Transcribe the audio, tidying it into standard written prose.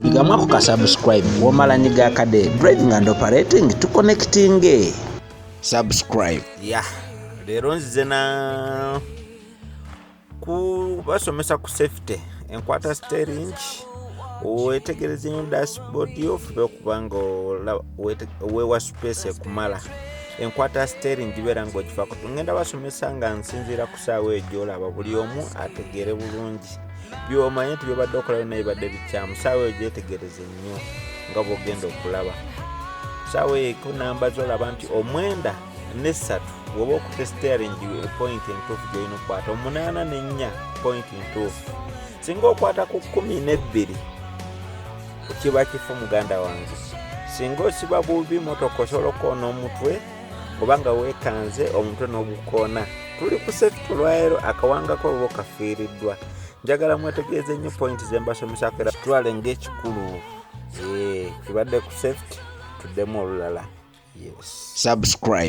Bigamwako ka subscribe womala nyiga kade driving and operating to connecting subscribe lero nzize na basomesa ku safety enkwata steering wetegereza nnyo dashboard ofube okubanga wewa space kumala enkwata steering gibeera ng'ogifako tugenda basomesa nga nsinziira ku saawa egyo olaba buli omu ategeere bulungi byomanye nti byobadde okolayo naye badde bikyamu saawa egyo etegereze nnyo nga bw'ogenda okulaba saawa eko namba zolaba nti omwenda n'essatu bw'oba okutte steering point entuufu gy'olina okukwata 84 point entuufu singa okwata ku 12 kiba kifo muganda wange singa osiba bubi motoka osobola okwoona omutwe obanga weekanze omutwe n'ogukoona tuli ku safety olwaleero akawangako oba okafiiriddwa njagala mwetegereze nnyo point ze mbasomesako era tutwale ng'ekikulu kibadde ku safety tuddemu olulala subscribe